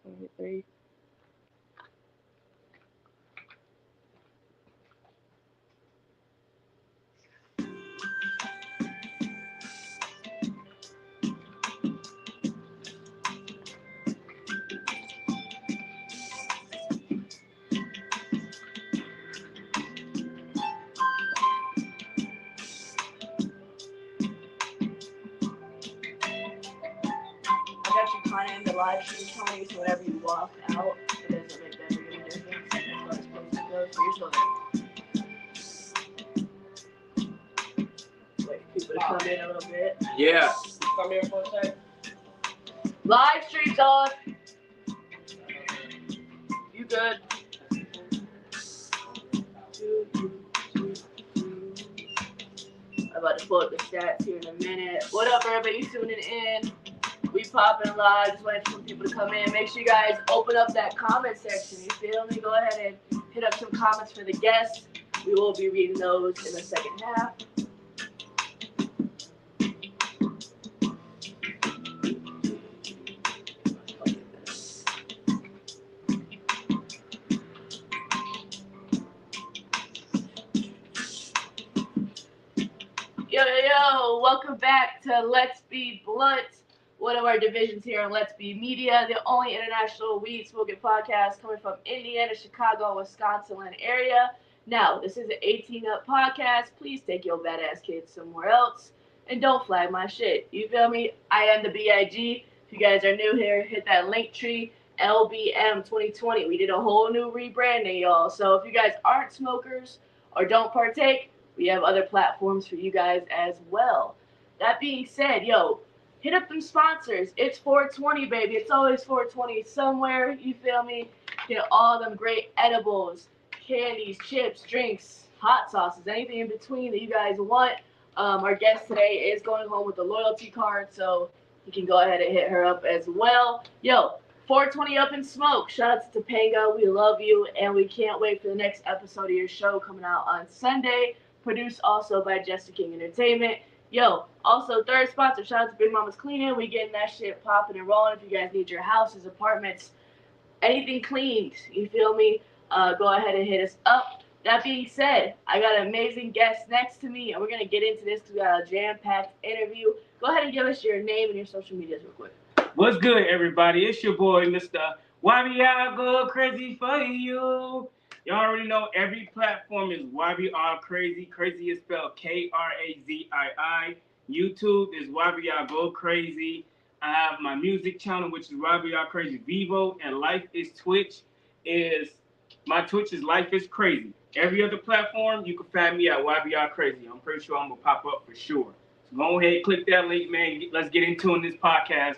23. Kind of in the live stream, Tony, so whenever you walk out, it doesn't make that big of a difference as far as posting goes. So you're still there. Wait for people to come in a little bit. Yeah. Come here for a sec. Live stream's on. You good? I'm about to pull up the stats here in a minute. What up, everybody? Tuning in. We popping live. Just waiting for some people to come in. Make sure you guys open up that comment section. You feel me? Go ahead and hit up some comments for the guests. We will be reading those in the second half. Yo, welcome back to Let's Be Blunt, one of our divisions here on Let's Be Media, the only international weed smoking podcast coming from Indiana, Chicago, Wisconsin area. Now, this is an 18-up podcast. Please take your badass kids somewhere else and don't flag my shit. You feel me? I am the BIG. If you guys are new here, hit that link tree, LBM 2020. We did a whole new rebranding, y'all. So if you guys aren't smokers or don't partake, we have other platforms for you guys as well. That being said, yo, hit up them sponsors. It's 420, baby. It's always 420 somewhere. You feel me? Get all them great edibles, candies, chips, drinks, hot sauces, anything in between that you guys want. Our guest today is going home with a loyalty card, so you can go ahead and hit her up as well. Yo, 420 Up in Smoke. Shout out to Topanga. We love you, and we can't wait for the next episode of your show coming out on Sunday. Produced also by Jester King Entertainment. Yo, also third sponsor, shout out to Big Mama's Cleaning. We getting that shit popping and rolling. If you guys need your houses, apartments, anything cleaned, you feel me? Go ahead and hit us up. That being said, I got an amazing guest next to me, and we're going to get into this because we got a jam-packed interview. Go ahead and give us your name and your social medias real quick. What's good, everybody? It's your boy, Mr. YBR KRAZII for you. Y'all already know every platform is YBR KRAZII. KRAZII is spelled KRAZII. YouTube is YBR KRAZII. I have my music channel, which is YBR KRAZII Vivo, and Life is Twitch. My Twitch is Life is Crazy. Every other platform, you can find me at YBR KRAZII. I'm pretty sure I'm gonna pop up for sure. So go ahead, click that link, man. Let's get into this podcast.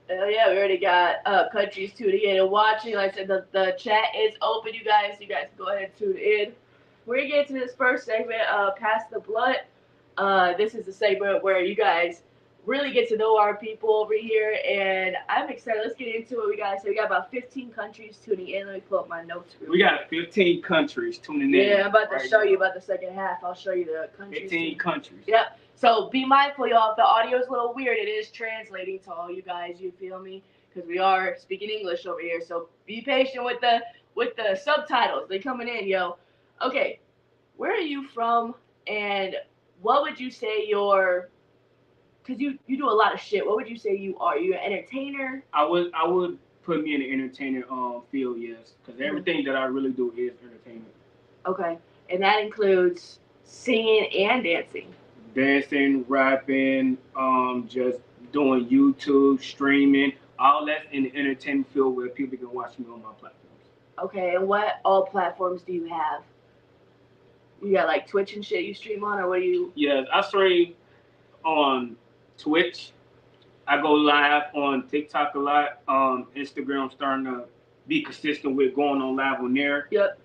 Yeah, we already got countries tuning in and watching. Like I said, the chat is open, you guys. You guys can go ahead and tune in. We're going to get to this first segment, Pass the Blunt. This is the segment where you guys really get to know our people over here, and I'm excited. Let's get into it. We got about 15 countries tuning in. Let me pull up my notes. We got 15 countries tuning in. Yeah, I'm about to show you about the second half. I'll show you the countries. 15 countries. Yep. So be mindful, y'all. If the audio is a little weird, it is translating to all you guys. You feel me? Because we are speaking English over here. So be patient with the subtitles. They coming in, yo. Okay, where are you from? And what would you say because you do a lot of shit. What would you say you are? You an entertainer? I would put me in the entertainer field, yes. Because everything that I really do is entertainment. Okay, and that includes singing and dancing. Dancing, rapping, just doing YouTube, streaming, all that's in the entertainment field where people can watch me on my platforms. Okay, and what all platforms do you have? You got like Twitch and shit you stream on, or what do you? Yes, I stream on Twitch. I go live on TikTok a lot. Instagram, I'm starting to be consistent with going on live on there. Yep.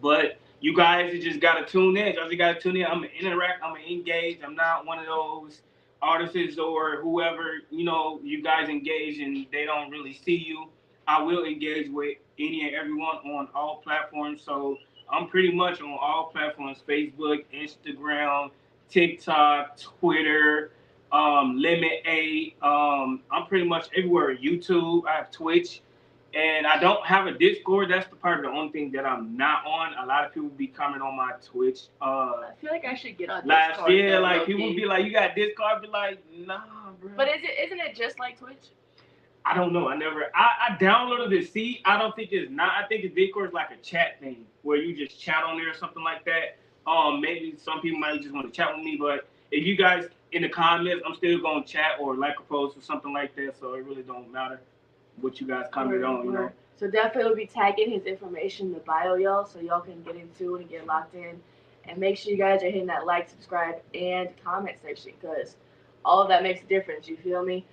But you guys just gotta tune in. You just gotta tune in. I'm gonna interact. I'm gonna engage. I'm not one of those artists or whoever, you guys engage and they don't really see you. I will engage with any and everyone on all platforms. So I'm pretty much on all platforms: Facebook, Instagram, TikTok, Twitter, Limit 8. I'm pretty much everywhere. YouTube. I have Twitch. And I don't have a Discord. That's the part of the only thing that I'm not on. A lot of people be coming on my Twitch. I feel like I should get on Last Discord. year, Though, like low-key. people be like, "You got Discord?" I be like, "Nah, bro." But isn't it just like Twitch? I don't know. I downloaded it. See, I don't think it's not. I think the Discord is like a chat thing where you just chat on there or something like that. Maybe some people might just want to chat with me, but if you guys in the comments, I'm still gonna chat or like a post or something like that. So it really don't matter what you guys comment on, you know. So definitely we'll be tagging his information in the bio, y'all, so y'all can get into it and get locked in. And make sure you guys are hitting that like, subscribe, and comment section because all of that makes a difference. You feel me?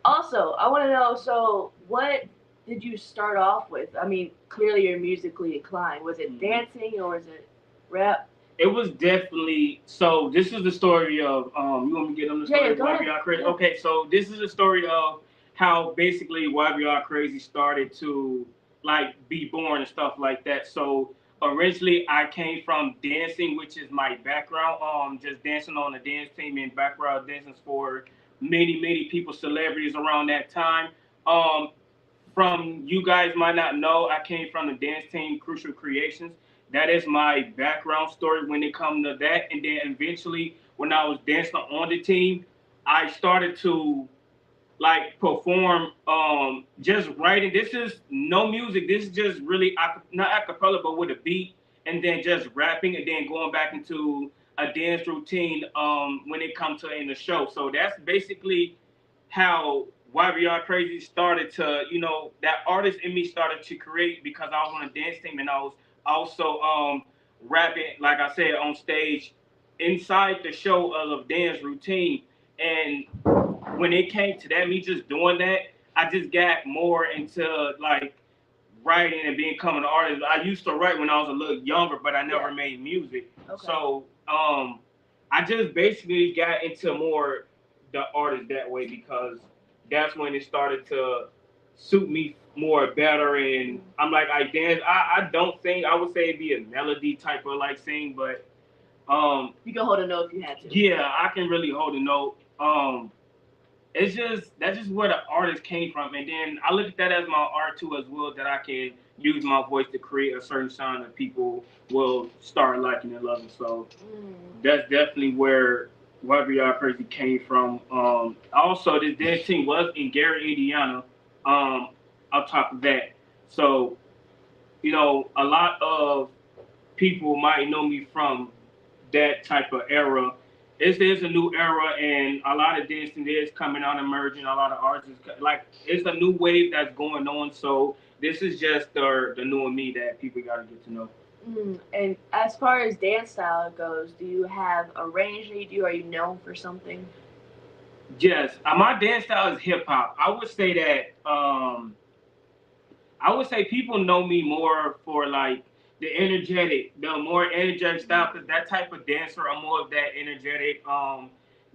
Also, I want to know. So, what did you start off with? I mean, clearly you're musically inclined. Was it dancing or was it rap? It was definitely so. This is the story of you want me to get on the story of YBR KRAZII? Yeah. Okay, so this is the story of how basically YBR KRAZII started to like be born and stuff like that. So originally I came from dancing, which is my background. Just dancing on the dance team and background dancing for many people, celebrities around that time. From you guys might not know, I came from the dance team Crucial Creations. That is my background story when it comes to that. And then eventually, when I was dancing on the team, I started to like perform just writing. This is no music. This is just really not acapella, but with a beat, and then just rapping, and then going back into a dance routine when it comes to in the show. So that's basically how YBR KRAZII started to, that artist in me started to create because I was on a dance team and I was also rapping, like I said, on stage inside the show of a dance routine. And when it came to that, me just doing that, I just got more into like writing and becoming an artist. I used to write when I was a little younger, but I never made music. Okay. So I just basically got into more the artist that way because that's when it started to suit me more better. And I'm like, I dance. I don't sing. I would say it'd be a melody type of like sing, but you can hold a note if you had to. Yeah, I can really hold a note. That's just where the artist came from, and then I look at that as my art too as well. That I can use my voice to create a certain sound that people will start liking and loving. So that's definitely where YBR KRAZII came from. Also, this dance team was in Gary, Indiana. On top of that, so a lot of people might know me from that type of era. There's a new era, and a lot of dancing is coming out, emerging. A lot of artists, like it's a new wave that's going on. So this is just the new me that people got to get to know. And as far as dance style goes, do you have a range that you do? Are you known for something? Yes, my dance style is hip hop. I would say that. I would say people know me more for like the more energetic style, because that type of dancer, I'm more of that energetic,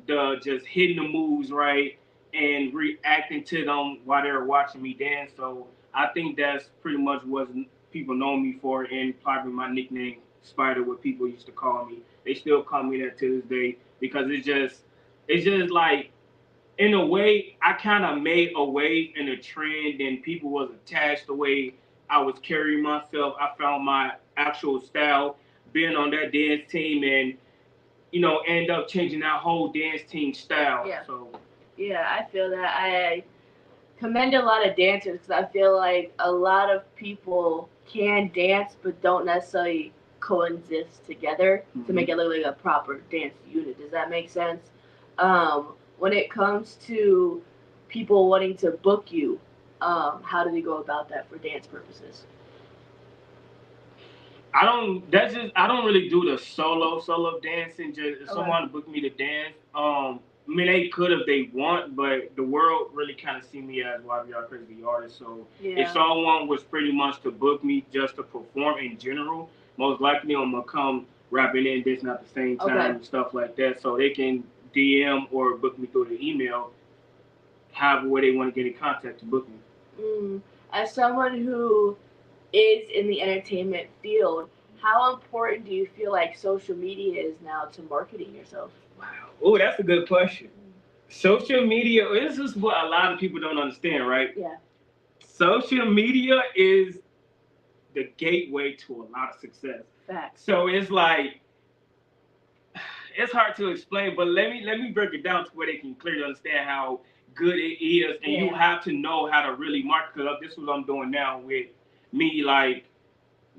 the just hitting the moves right and reacting to them while they're watching me dance. So I think that's pretty much what people know me for, and probably my nickname Spider, what people used to call me. They still call me that to this day because it's just like in a way, I kind of made a wave in a trend, and people was attached the way I was carrying myself. I found my actual style being on that dance team, and end up changing that whole dance team style. Yeah. So yeah, I feel that. I commend a lot of dancers because I feel like a lot of people can dance but don't necessarily coexist together to make it look like a proper dance unit. Does that make sense? When it comes to people wanting to book you, how do they go about that for dance purposes? I don't really do the solo dancing. Just if someone book me to dance, I mean they could if they want, but the world really kind of see me as YBR KRAZII artist. So if someone was pretty much to book me just to perform in general, most likely I'm gonna come rapping and dancing at the same time and stuff like that. So they can DM or book me through the email, however way they want to get in contact to book me. As someone who is in the entertainment field, how important do you feel like social media is now to marketing yourself? Wow. Oh, that's a good question. Social media, this is what a lot of people don't understand, right? Yeah. social media is the gateway to a lot of success. Facts. So it's like it's hard to explain, but let me break it down to where they can clearly understand how good it is, and you have to know how to really market. Because this is what I'm doing now with me, like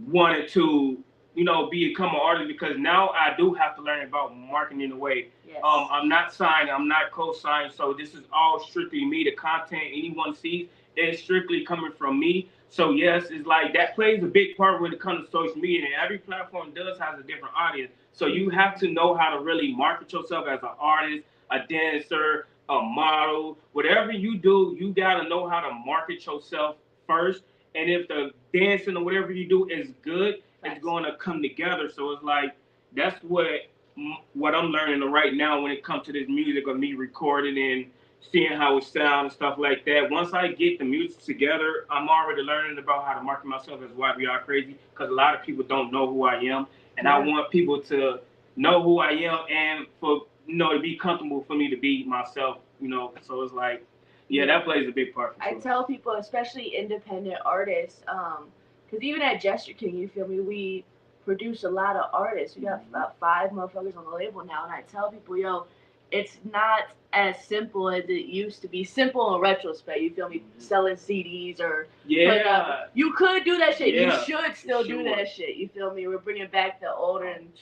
wanted to, become an artist because now I do have to learn about marketing in a way. Yes. I'm not signed, I'm not co-signed, so this is all strictly me. The content anyone sees is strictly coming from me. So yes, it's like that plays a big part when it comes to social media, and every platform does has a different audience. So you have to know how to really market yourself as an artist, a dancer, a model, whatever you do, you gotta know how to market yourself first. And if the dancing or whatever you do is good, it's going to come together. So it's like that's what I'm learning right now when it comes to this music of me recording and seeing how it sounds and stuff like that. Once I get the music together, I'm already learning about how to market myself as YBR KRAZII because a lot of people don't know who I am, and I want people to know who I am and for to be comfortable for me to be myself. So it's like. Yeah, that plays a big part. I tell people, especially independent artists, because even at Gesture King, you feel me, we produce a lot of artists. We got about 5 motherfuckers on the label now, and I tell people, yo, it's not as simple as it used to be. Simple in retrospect, you feel me, selling CDs or you could do that shit. You should still do that shit. You feel me? We're bringing back the olden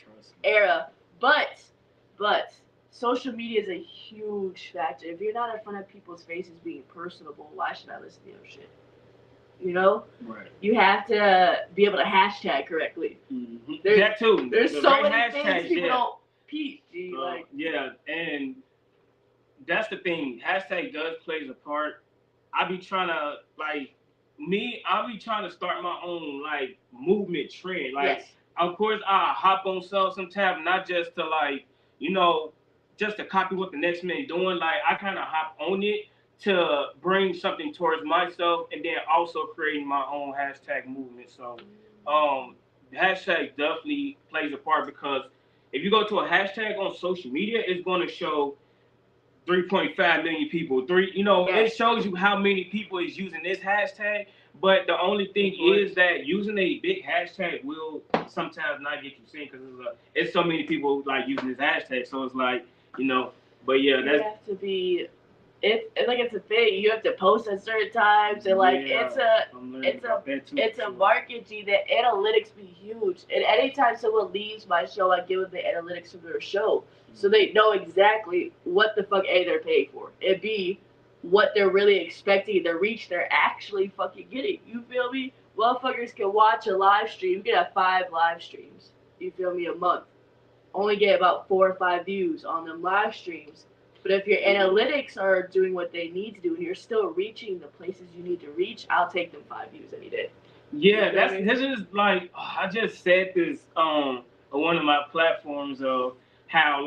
era, but social media is a huge factor. If you're not in front of people's faces being personable, why should I listen to your shit? Right. You have to be able to hashtag correctly. Mm-hmm. That too. There's so many things people don't peep. And that's the thing. Hashtag does plays a part. I be trying to I'll be trying to start my own movement trend. Of course I hop on stuff sometimes, not just to just to copy what the next man doing. I kind of hop on it to bring something towards myself, and then also creating my own hashtag movement. So, hashtag definitely plays a part because if you go to a hashtag on social media, it's going to show 3.5 million people. It shows you how many people is using this hashtag. But the only thing is that using a big hashtag will sometimes not get you seen because it's so many people using this hashtag. So it's but yeah, you have to be. It's a thing. You have to post at certain times, and it's a marketing. The analytics be huge, and anytime someone leaves my show, I give them the analytics of their show, so they know exactly what the fuck they're paying for, and B, what they're really expecting, the reach they're actually fucking getting. You feel me? Motherfuckers can watch a live stream. You can have 5 live streams. You feel me? A month. Only get about 4 or 5 views on them live streams. But if your analytics are doing what they need to do and you're still reaching the places you need to reach, I'll take them 5 views any day. Yeah, this is I just said this on one of my platforms of how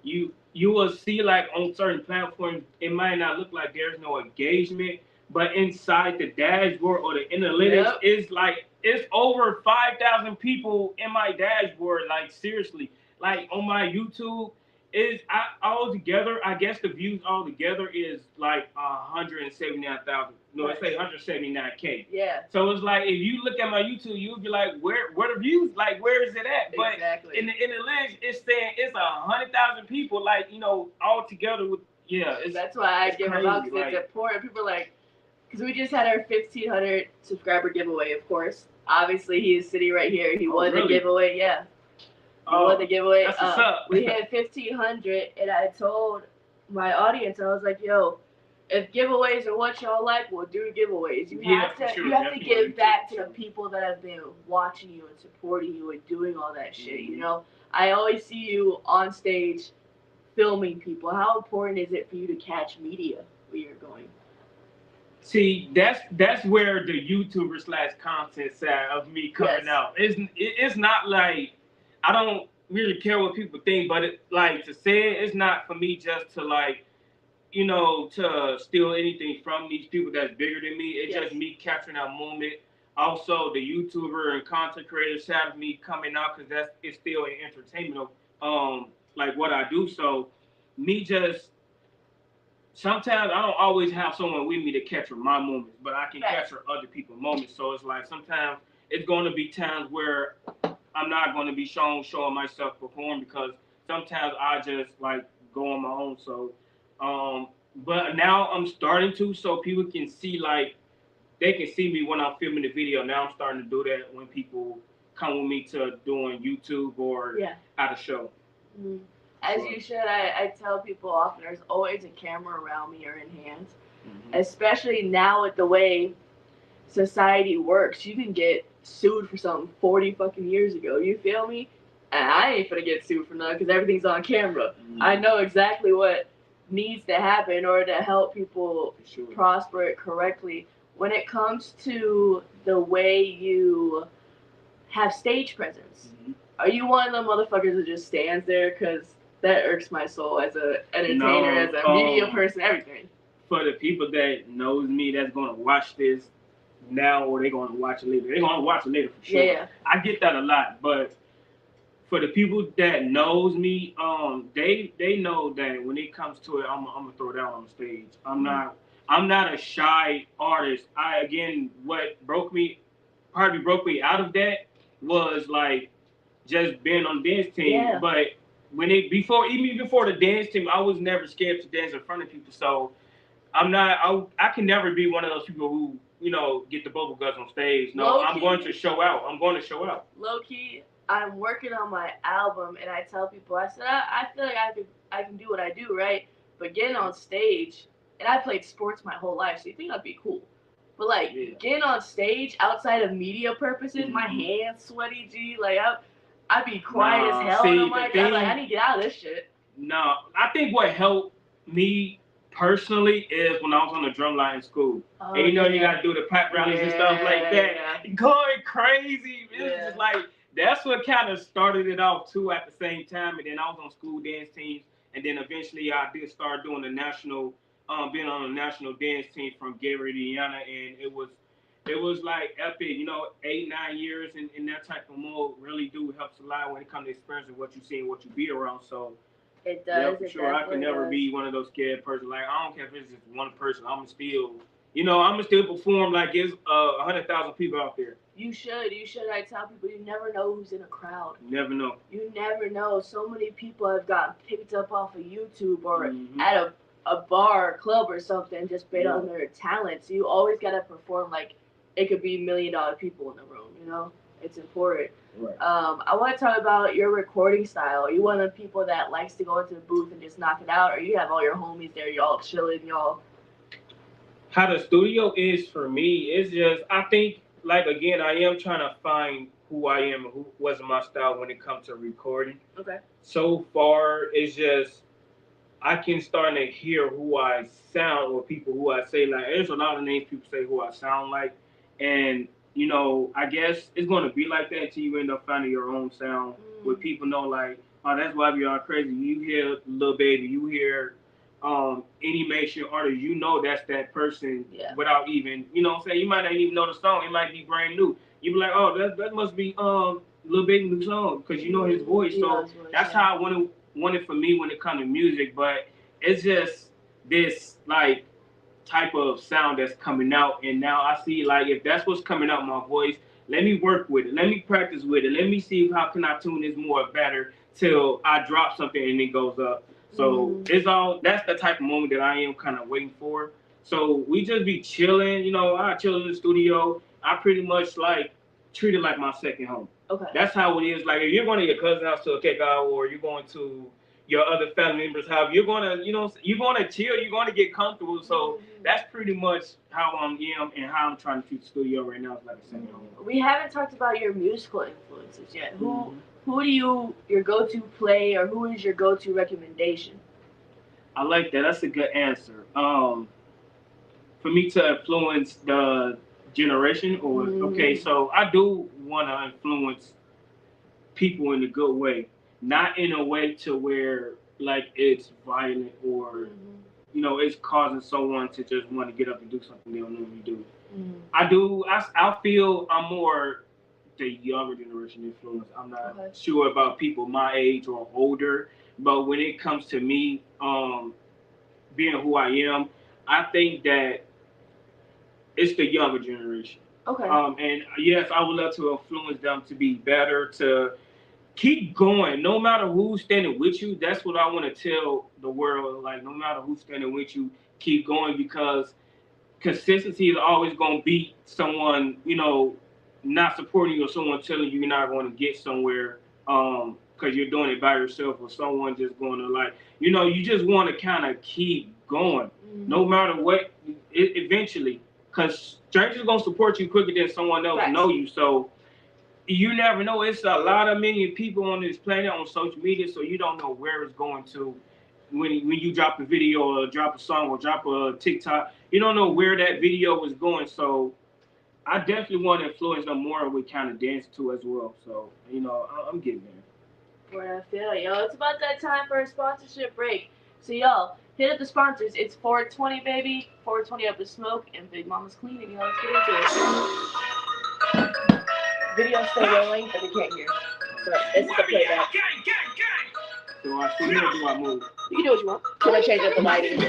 you will see on certain platforms it might not look like there's no engagement, but inside the dashboard or the analytics is it's over 5,000 people in my dashboard. Seriously, on my YouTube. Altogether, I guess the views altogether is 179,000. No, it's 179K. Yeah. So it's if you look at my YouTube, you'll be like, where the views? Where is it at? But in the analytics, it's saying it's 100,000 people. All together with That's why I give them out because it's important. People are because we just had our 1,500 subscriber giveaway. Of course, obviously he is sitting right here. He won the giveaway. Yeah. Won the giveaway. That's what's up. We had 1,500, and I told my audience, I was like, "Yo, if giveaways are what y'all like, we'll do giveaways. You have to give back to the people that have been watching you and supporting you and doing all that shit. I always see you on stage, filming people. How important is it for you to catch media where you're going? See, that's where the YouTuber / content side of me coming out. It's not I don't really care what people think, but to say it's not for me just to to steal anything from these people that's bigger than me. It's just me capturing that moment. Also, the YouTuber and content creator side of me coming out because it's still an entertainment of what I do. So me just sometimes I don't always have someone with me to capture my moments, but I can Right. capture other people's moments. So it's like sometimes it's going to be times where I'm not going to be showing myself perform because sometimes I just like go on my own. So, but now I'm starting to, so people can see like they can see me when I'm filming the video. Now I'm starting to do that when people come with me to doing YouTube or at a show. Mm. As you should. I tell people often there's always a camera around me or in hands. Especially now with the way society works. You can get sued for something 40 fucking years ago. You feel me? And I ain't gonna get sued for nothing because everything's on camera. I know exactly what needs to happen in order to help people prosper it correctly. When it comes to the way you have stage presence, are you one of them motherfuckers that just stands there? Because that irks my soul as an entertainer, as a media person, everything. For the people that knows me, that's gonna watch this now, or they're gonna watch it later. They're gonna watch it later for sure. Yeah. I get that a lot, but for the people that knows me, they know that when it comes to it, I'm gonna throw down on stage. I'm not a shy artist. What probably broke me out of that was like just being on the dance team. Yeah. But even before the dance team, I was never scared to dance in front of people. So I can never be one of those people who, get the bubble guts on stage. No, I'm going to show out. Low key, I'm working on my album, and I tell people, I said, I feel like I can do what I do, right? But getting on stage, and I played sports my whole life, so you think I'd be cool. But like getting on stage outside of media purposes, my hands sweaty, G. Like I'd be quiet as hell on my mic. I'm like, I need to get out of this shit. No, I think what helped me personally is when I was on the drum line in school. And you gotta do the pop rallies and stuff like that. Going crazy. It's just like that's what kind of started it off too at the same time. And then I was on school dance teams, and then eventually I did start doing the national, being on the national dance team from Gabriel, Indiana, and it was like epic. 8-9 years in that type of mode really do helps a lot when it comes to experiencing what you see and what you be around. So. It does. Yeah, for sure. I could never be one of those scared person. Like I don't care if it's just one person. I'm gonna still perform like it's 100,000 people out there. You should. I tell people you never know who's in a crowd. You never know. You never know. So many people have gotten picked up off of YouTube or at a bar or club or something just based on their talents. You always gotta perform like it could be $1 million people in the room. It's important. Right. I want to talk about your recording style. Are you one of the people that likes to go into the booth and just knock it out, or you have all your homies there, y'all chilling, y'all? How the studio is for me, it's just, I think, like, again, I am trying to find who I am and who was my style when it comes to recording. Okay. So far, it's just, I can start to hear who I sound or people who I say, like, there's a lot of names people say who I sound like, and I guess it's going to be like that until you end up finding your own sound where people know, like, oh, that's YBR KRAZII. You hear Lil Baby, you hear any mainstream artist, that's that person without even, what I'm saying? You might not even know the song. It might be brand new. You be like, oh, that must be Lil Baby's new song because you know his voice. So that's how I wanted for me when it comes to music. But it's just this, like, type of sound that's coming out, and now I see like if that's what's coming out my voice, let me work with it, let me practice with it, let me see how can I tune this more better till I drop something and it goes up. So that's the type of moment that I am kind of waiting for. So we just be chilling, I chill in the studio. I pretty much like treat it like my second home. Okay. That's how it is. Like if you're going to your cousin's house to a cookout, or you're going to your other family members' house, you're gonna, you're gonna chill, you're gonna get comfortable. So that's pretty much how I am and how I'm trying to treat the studio right now. Like I said, we haven't talked about your musical influences yet. Who do your go-to play, or who is your go-to recommendation? I like that. That's a good answer. For me to influence the generation, or okay, so I do want to influence people in a good way. Not in a way to where like it's violent or it's causing someone to just want to get up and do something they don't normally do. I feel I'm more the younger generation influence. I'm not sure about people my age or older, but when it comes to me, being who I am, I think that it's the younger generation. Okay. And yes, I would love to influence them to be better, to keep going, no matter who's standing with you. That's what I want to tell the world. Like, no matter who's standing with you, keep going, because consistency is always going to beat someone, not supporting you, or someone telling you you're not going to get somewhere because you're doing it by yourself, or someone just going to, like, you just want to kind of keep going, no matter what, eventually, because strangers are going to support you quicker than someone else know you. So you never know. It's a lot of million people on this planet on social media, so you don't know where it's going to. When you drop a video or drop a song or drop a TikTok, you don't know where that video is going. So I definitely want to influence them more with kind of dance too as well. So I'm getting there. Where I feel, it's about that time for a sponsorship break. So y'all, hit up the sponsors. It's 420, baby. 420 up the smoke and Big Mama's cleaning. Y'all, let's get into it. Video's still rolling, but they can't hear. So it's the playback. So I sit here or do I move? You can do what you want. I'm gonna change up the lighting.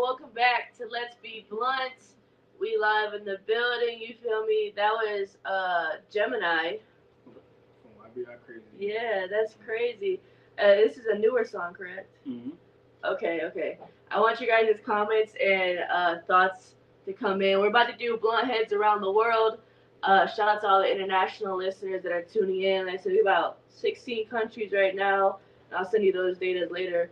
Welcome back to Let's Be Blunt. We live in the building, you feel me? That was Gemini. From YBR KRAZII. Yeah, that's crazy. This is a newer song, correct? Mm-hmm. Okay. I want you guys' comments and thoughts to come in. We're about to do Blunt Heads around the world. Shout out to all the international listeners that are tuning in. I said about 16 countries right now. I'll send you those data later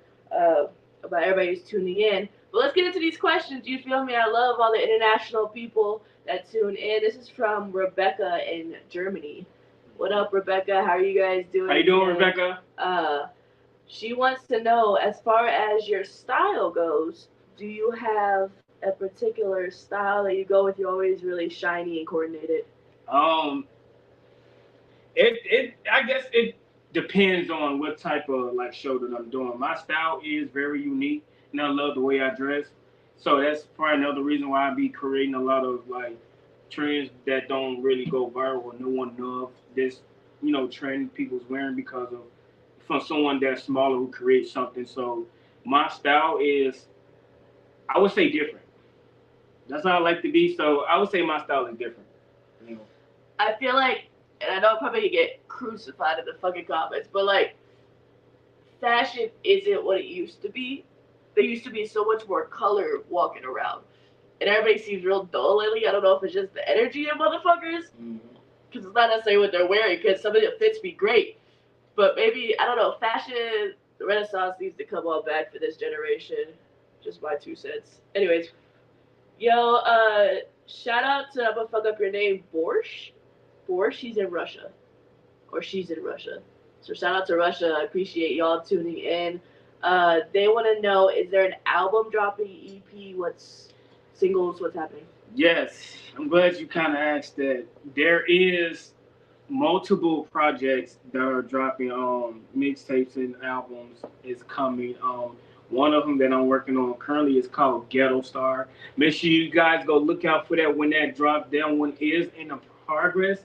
about everybody who's tuning in. But let's get into these questions. You feel me? I love all the international people that tune in. This is from Rebecca in Germany. What up, Rebecca? How are you guys doing? How you doing, Rebecca? She wants to know, as far as your style goes, do you have a particular style that you go with? You're always really shiny and coordinated. I guess it depends on what type of show that I'm doing. My style is very unique, and I love the way I dress. So that's probably another reason why I be creating a lot of trends that don't really go viral. No one knows this, trend people's wearing because of from someone that's smaller who creates something. So my style is, I would say, different. That's how I like to be. So I would say my style is different. I feel like, and I know I'll probably get crucified in the fucking comments, but fashion isn't what it used to be. There used to be so much more color walking around, and everybody seems real dull lately. I don't know if it's just the energy of motherfuckers, because it's not necessarily what they're wearing, because some of the fits be great, but maybe, I don't know, fashion, the Renaissance needs to come on back for this generation. Just my 2 cents. Anyways, shout out to, I'm gonna fuck up your name, Borsch. Borsch, he's in Russia. Or she's in Russia. So shout out to Russia. I appreciate y'all tuning in. They want to know, is there an album dropping, EP, what's singles, what's happening? Yes, I'm glad you kind of asked that. There is multiple projects that are dropping mixtapes and albums is coming. One of them that I'm working on currently is called Ghetto Star. Make sure you guys go look out for that when that drops. That one is in the progress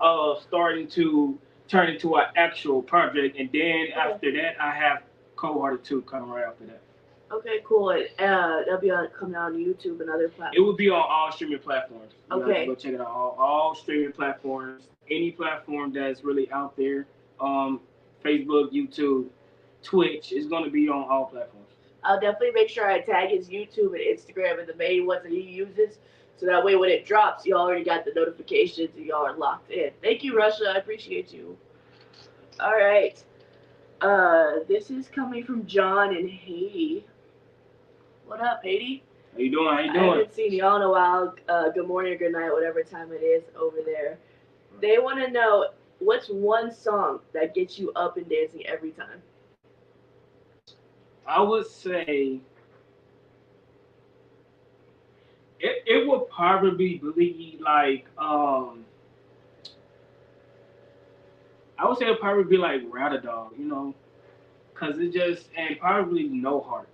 of starting to turn into an actual project, and then after that I have Cold Hearted 2 coming right after that. Okay, cool. That'll be coming out on YouTube and other platforms. It will be on all streaming platforms. You Okay. go check it out. All streaming platforms. Any platform that's really out there. Facebook, YouTube, Twitch is going to be on all platforms. I'll definitely make sure I tag his YouTube and Instagram and the main ones that he uses. So that way when it drops, you already got the notifications and y'all are locked in. Thank you, Russia. I appreciate you. All right. This is coming from John in Haiti. What up, Haiti? How you doing? I haven't seen y'all in a while. Good morning or good night, whatever time it is over there. They want to know, what's one song that gets you up and dancing every time? I would say it would probably be like I would say it'd probably be like Rata Dog, cause it just and probably No Heart.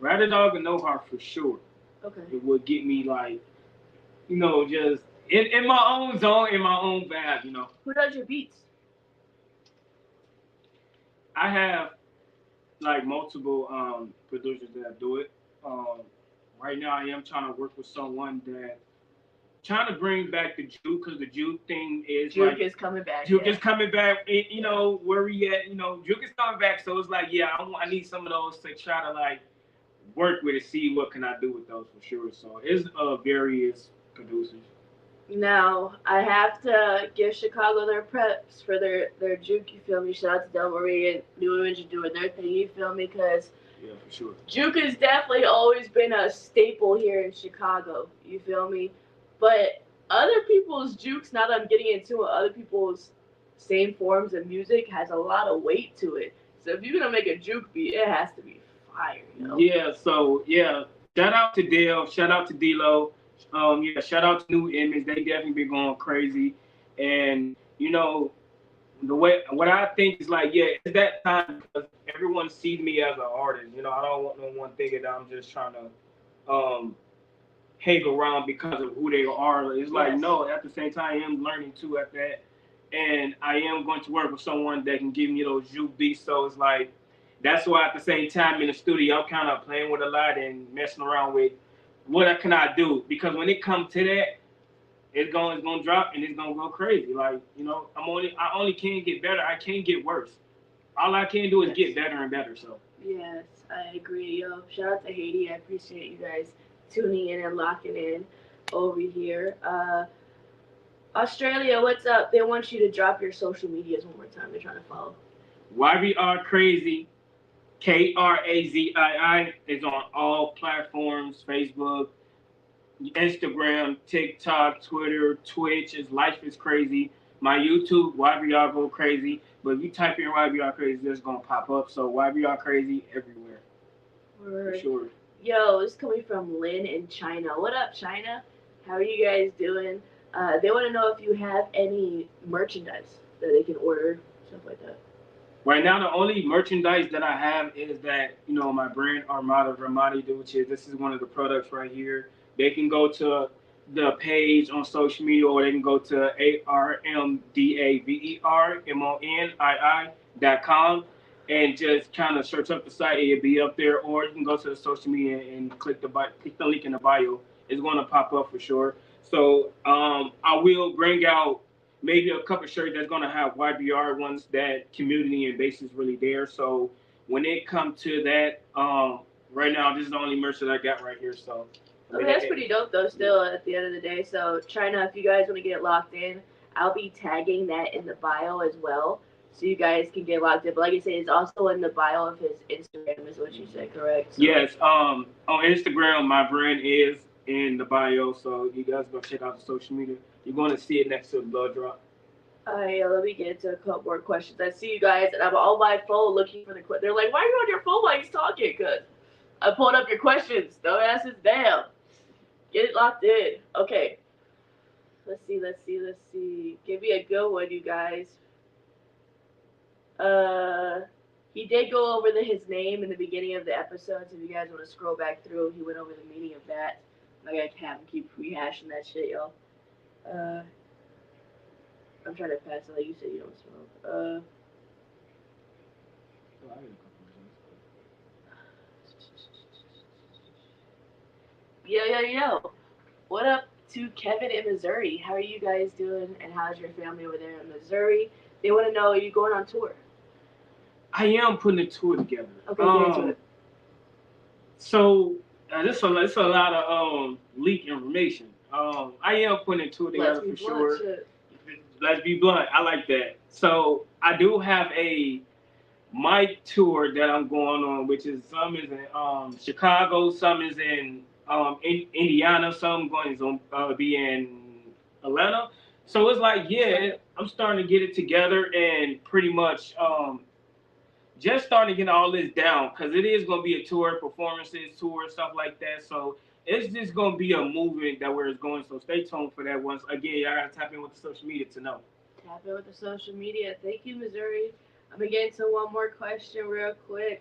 Rata Dog and No Heart for sure. Okay. It would get me like, just in my own zone, in my own vibe, Who does your beats? I have like multiple producers that do it. Right now I am trying to work with someone that trying to bring back the juke, because the juke thing is Juke is coming back. Juke is coming back. Where we at? Juke is coming back. So it's like, I need some of those to try to like work with and see what can I do with those for sure. So it's various producers. Now I have to give Chicago their preps for their juke. You feel me? Shout out to Del Marie and New Image doing their thing. You feel me? Because yeah, for sure. Juke has definitely always been a staple here in Chicago. You feel me? But other people's jukes, now that I'm getting into it, other people's same forms of music has a lot of weight to it. So if you're gonna make a juke beat, it has to be fire, Yeah. So yeah, shout out to Dale. Shout out to D-Lo. Shout out to New Image. They definitely been going crazy, and the way what I think is like, it's that time because everyone sees me as an artist. I don't want no one thinking that I'm just trying to hang around because of who they are. It's like, no, at the same time, I am learning too at that, and I am going to work with someone that can give me those juke beats. So it's like, that's why at the same time in the studio, I'm kind of playing with a lot and messing around with what can I do, because when it comes to that, it's gonna drop and it's gonna go crazy. Like, I only can get better. I can't get worse. All I can do is get better and better. So yes, I agree. Shout out to Haiti. I appreciate you guys tuning in and locking in over here. Australia, what's up? They want you to drop your social medias one more time. They're trying to follow. YBR KRAZII, KRAZII is on all platforms: Facebook, Instagram, TikTok, Twitter, Twitch. Life is crazy. My YouTube, YBR Go Crazy. But if you type in YBR KRAZII, it's gonna pop up. So YBR KRAZII everywhere. Word. For sure. Yo, it's coming from Lynn in China. What up, China? How are you guys doing? They want to know if you have any merchandise that they can order, stuff like that. Right now, the only merchandise that I have is that, my brand Armada Ramadi, which this is one of the products right here. They can go to the page on social media, or they can go to ARMDAVERMONII.com and just kind of search up the site. It'll be up there, or you can go to the social media and click the link in the bio. It's going to pop up for sure. So I will bring out maybe a couple shirts that's going to have YBR ones that community and base is really there. So when it comes to that, right now, this is the only merch that I got right here. So that's pretty dope, though, still, at the end of the day. So, China, if you guys want to get locked in, I'll be tagging that in the bio as well. so you guys can get locked in. But like I said, it's also in the bio of his Instagram, is what you said, correct? So, yes. On Instagram, my brand is in the bio, so you guys go check out the social media. You're going to see it next to the blood drop. Alright, let me get into a couple more questions. I see you guys, and I'm on my phone looking for the question. They're like, "Why are you on your phone while he's talking?" Cause I pulled up your questions. Don't ask us, damn. Get it locked in. Okay. Let's see. Give me a good one, you guys. He did go over his name in the beginning of the episode, so if you guys want to scroll back through, he went over the meaning of that. I'm not gonna have him keep rehashing that shit, y'all. I'm trying to pass it like you said you don't smoke. Yo. What up to Kevin in Missouri? How are you guys doing, and how's your family over there in Missouri? They want to know, are you going on tour? I am putting a tour together. Okay, get into it. So it's a lot of leak information. I am putting a tour together for sure. Shit. Let's be blunt. I like that. So I do have my tour that I'm going on, which is some is in Chicago, some is in Indiana, some going to be in Atlanta. So it's like, yeah, I'm starting to get it together and pretty much just starting to get all this down, because it is going to be a tour, performances, tour, stuff like that. So it's just going to be a movement that where it's going. So stay tuned for that. Once again, y'all got to tap in with the social media to know. Tap in with the social media. Thank you, Missouri. I'm going to get into one more question real quick.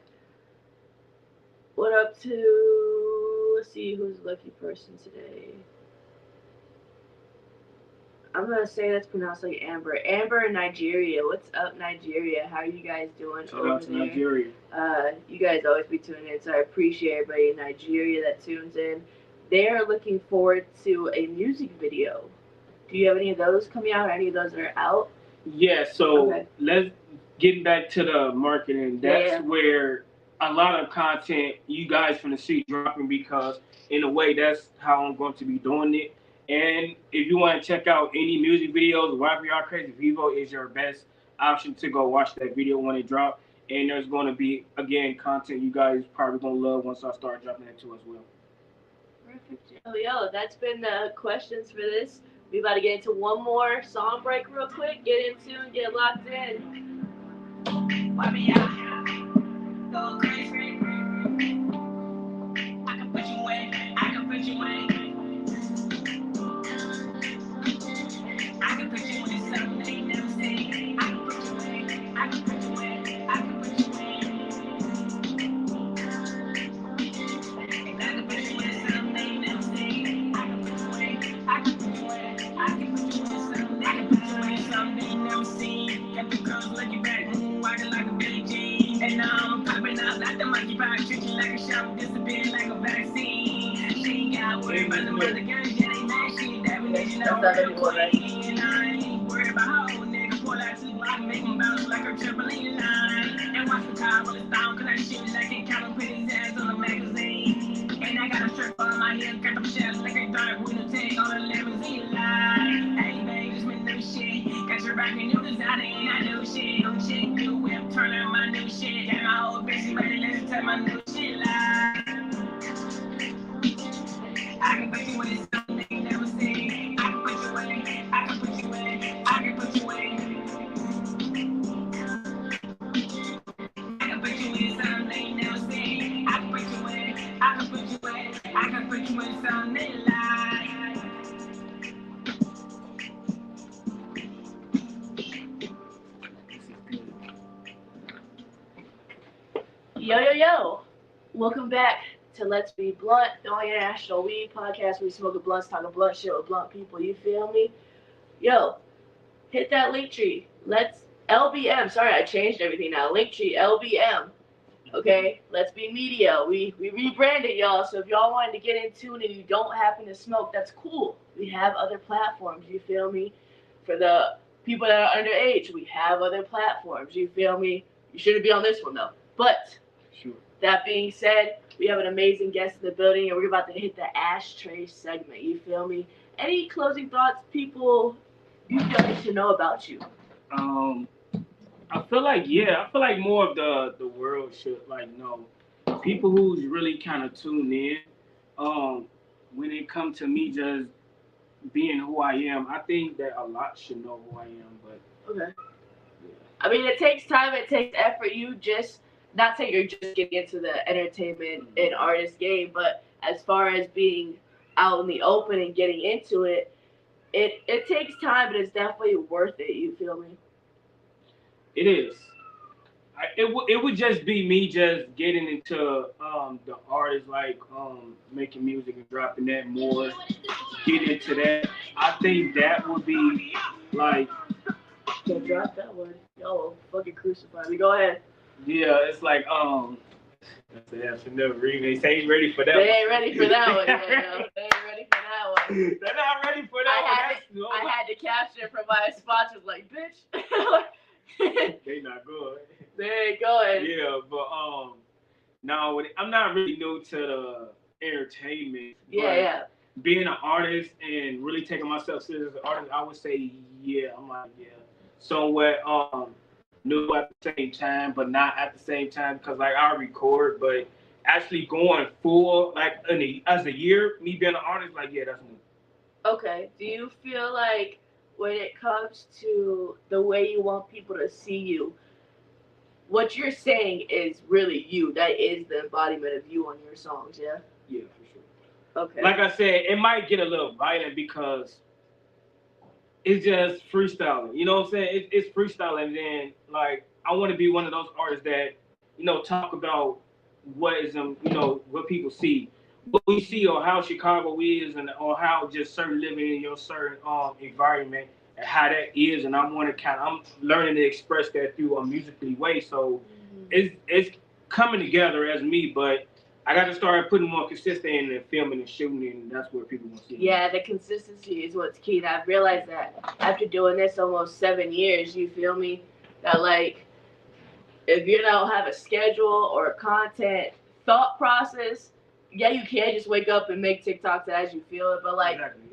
What up to, let's see, who's the lucky person today? I'm going to say that's pronounced like Amber. Amber in Nigeria. What's up, Nigeria? How are you guys doing Shout out to Nigeria. You guys always be tuning in, so I appreciate everybody in Nigeria that tunes in. They are looking forward to a music video. Do you have any of those coming out, or any of those that are out? Yeah, so let's get back to the marketing. That's where a lot of content you guys finna see dropping, because in a way that's how I'm going to be doing it. And if you want to check out any music videos, YBR KRAZII Vivo is your best option to go watch that video when it drops. And there's going to be, again, content you guys probably going to love once I start dropping it too as well. Perfect. Yo, that's been the questions for this. We about to get into one more song break real quick. Get into and get locked in. YBR, go crazy. I can put you in. I can put you in. I can put you in something they never seen. I can put you in. I can put you in. I can put you in. And I can put you in something they never seen. I can put you in. I can put you in. I can put you in something. I can put you in something they never seen. Got the girls looking back, walking like a Billie Jean. And now I'm popping out like the monkey pie, treating like a shot, disappearing like a vaccine. She ain't got worried about the mother girls, yeah, they mad. She ain't definition of real queen. And I ain't worried about how old nigga pull out 2 blocks, make him bounce like a trampoline line. And watch the car roll it down, cause that shit like it count, put his ass on a magazine. And I got a strip on my head, got them shells like a dark window tag on a limousine line. Hey, babe, just my new shit. Got your rockin' new designer and I new shit. Don't check, new whip, turn on my new shit. Got my old bitch ready, let's tell my new shit line. I can put you in something they never seen. I can put you in. I can put you in. I can put you in. I can put you in something they never seen. I can put you in. I can put you in. I can put you in something they like. Yo. Welcome back to Let's Be Blunt, the only international weed podcast where we smoke a blunt, talk a blunt shit with blunt people. You feel me? Yo, hit that link tree. Let's LBM. Sorry, I changed everything now. Link tree LBM. Okay, Let's Be Media. We rebranded, y'all. So if y'all wanted to get in tune and you don't happen to smoke, that's cool. We have other platforms. You feel me? For the people that are underage, we have other platforms. You feel me? You shouldn't be on this one though. But sure. That being said, we have an amazing guest in the building, and we're about to hit the ashtray segment. You feel me? Any closing thoughts people you feel they should know about you? I feel like more of the world should like know people who's really kind of tuned in. When it comes to me just being who I am, I think that a lot should know who I am. But Okay. yeah. I mean, it takes time, it takes effort. You just, not saying you're just getting into the entertainment and artist game, but as far as being out in the open and getting into it, it takes time, but it's definitely worth it. You feel me? It is. It would just be me just getting into the artist like making music and dropping that more, getting into that. I think that would be like So drop that one. Yo, fucking crucify me. Go ahead. yeah, it's like that's another remix. They ain't ready for that. They ain't ready for that one. Yeah, no, they ain't ready for that one. They're not ready for that one. I had to capture it from my sponsors, like, bitch. They not good. They ain't going. Yeah, but no, I'm not really new to the entertainment. Yeah. Being an artist and really taking myself serious as an artist, I would say yeah. I'm like yeah, somewhat new at the same time, but not at the same time because like I record, but actually going full like as a year, me being an artist, like yeah, that's new. Okay. Do you feel like when it comes to the way you want people to see you, what you're saying is really you? That is the embodiment of you on your songs, yeah? Yeah, for sure. Okay. Like I said, it might get a little violent because it's just freestyling. You know what I'm saying? It's freestyling. And then, like, I want to be one of those artists that, talk about what is, what people see. What we see or how Chicago is or how just certain living in your certain environment and how that is. And I'm learning to express that through a musically way. So it's coming together as me, but I got to start putting more consistency in and filming and shooting, and that's what people want to see. Yeah, the consistency is what's key. And I've realized that after doing this almost 7 years, you feel me? That, like, if you don't have a schedule or a content thought process, yeah, you can just wake up and make TikToks as you feel it, but, like, exactly,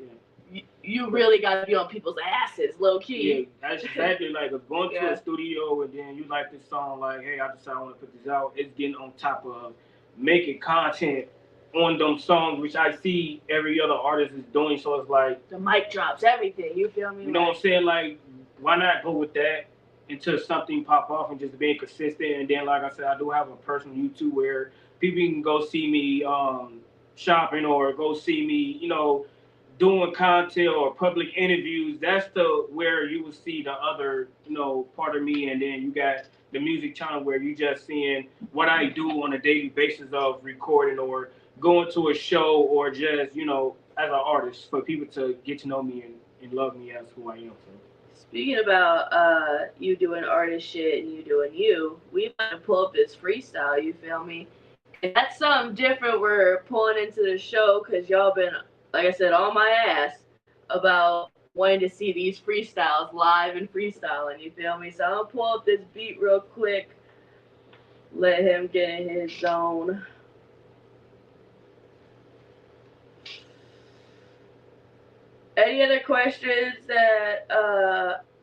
yeah. you really got to be on people's asses, low key. Yeah, that's exactly like going to a studio and then you like this song, like, hey, I decided I want to put this out. It's getting on top of making content on them songs, which I see every other artist is doing. So it's like the mic drops, everything. You feel me? You know what I'm saying? Like, why not go with that until something pop off and just being consistent? And then, like I said, I do have a personal YouTube where people can go see me shopping or go see me, doing content or public interviews. That's where you will see the other, part of me. And then you got the music channel where you just seeing what I do on a daily basis of recording or going to a show or just, as an artist for people to get to know me and love me as who I am. So. Speaking about you doing artist shit and you doing you, we about to pull up this freestyle, you feel me? And that's something different we're pulling into the show because y'all been, like I said, on my ass about wanting to see these freestyles live and freestyling, you feel me? So I'm gonna pull up this beat real quick, let him get in his zone. Any other questions that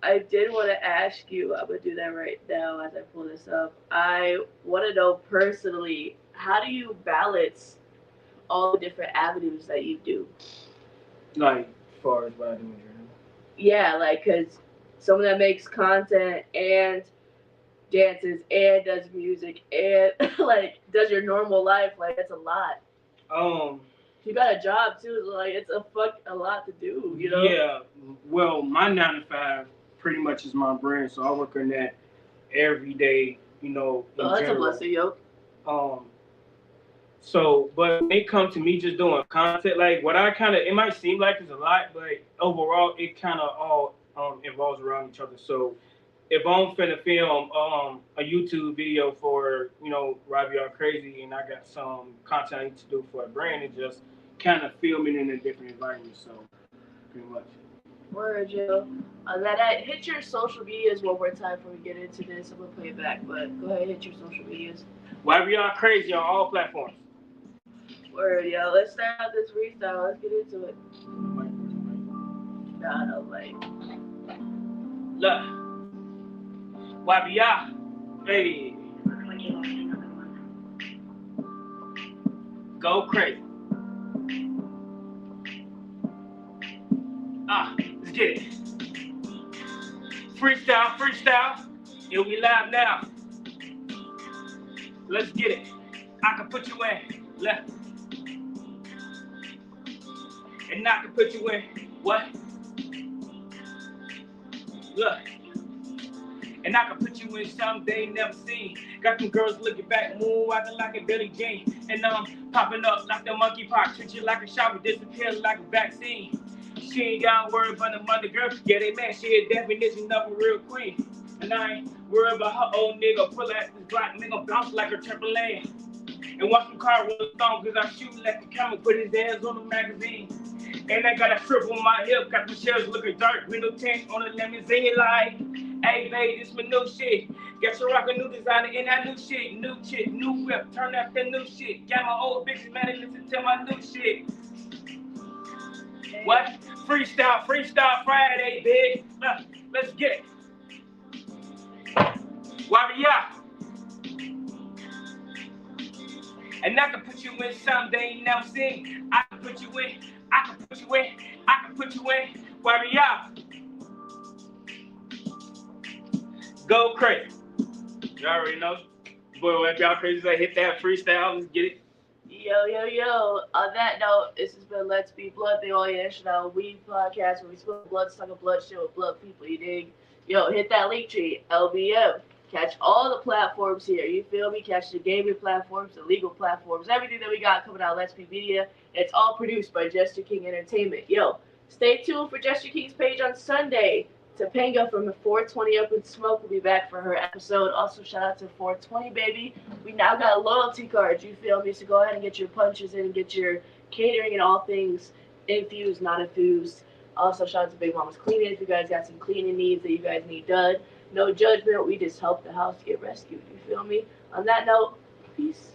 I did want to ask you? I'm going to do that right now as I pull this up. I want to know personally, how do you balance all the different avenues that you do? Like, as far as what I do in general? Yeah, like, because someone that makes content and dances and does music and, like, does your normal life, like, that's a lot. You got a job too, so like it's a lot to do, Yeah, well, my 9 to 5 pretty much is my brand, so I work on that every day, Oh, that's general. A blessing, yo. So, but when it comes to me just doing content, like what it might seem like it's a lot, but overall it kind of all involves around each other. So, if I'm finna film a YouTube video for YBR KRAZII and I got some content I need to do for a brand, it just kind of filming in a different environment. So pretty much. Word, Joe. That hit your social medias one more time before we get into this. I'm gonna play it back, but go ahead, hit your social medias. YBR KRAZII on all platforms. Word, yo. Let's start out this freestyle. Let's get into it. Nah, no, like. Look. YBR. Hey. Go crazy. Let's get it. Freestyle, freestyle. Yeah, we live now. Let's get it. I can put you in left. And I can put you in what? Look. And I can put you in something they never seen. Got them girls looking back, moonwalking like a Billie Jean. And popping up like the monkey pox. Treat you like a shower, disappear like a vaccine. She ain't got worried about the mother girl. Yeah, they man, she a definition of a real queen. And I ain't worried about her old nigga. Pull out this block, nigga bounce like a trampoline. And watch some car with a thong, cause I shoot like the camera, put his hands on the magazine. And I got a strip on my hip, got the shells looking dark, window tint on the limousine like, hey babe, this my new shit. Got you rockin' new designer in that new shit, new chick, new whip, turn up that new shit. Got my old bitches mad and listen to my new shit. What? Freestyle, freestyle Friday, bitch. Let's get it. YBR. And I can put you in something they ain't never seen. I can put you in, I can put you in, I can put you in. YBR. Go crazy. You already know. Boy, YBR crazy. So hit that freestyle. Let's get it. Yo. On that note, this has been Let's Be Blood, the only national weed podcast where we spill blood, suck a blood shit with blood people, you dig? Yo, hit that link tree, LBM. Catch all the platforms here, you feel me? Catch the gaming platforms, the legal platforms, everything that we got coming out Let's Be Media. It's all produced by Jester King Entertainment. Yo, stay tuned for Jester King's page on Sunday. Topanga from the 420 Up in Smoke will be back for her episode. Also, shout out to 420, baby. We now got loyalty cards, you feel me? So go ahead and get your punches in and get your catering and all things infused, not infused. Also, shout out to Big Mama's Cleaning if you guys got some cleaning needs that you guys need done. No judgment. We just help the house get rescued. You feel me? On that note, peace.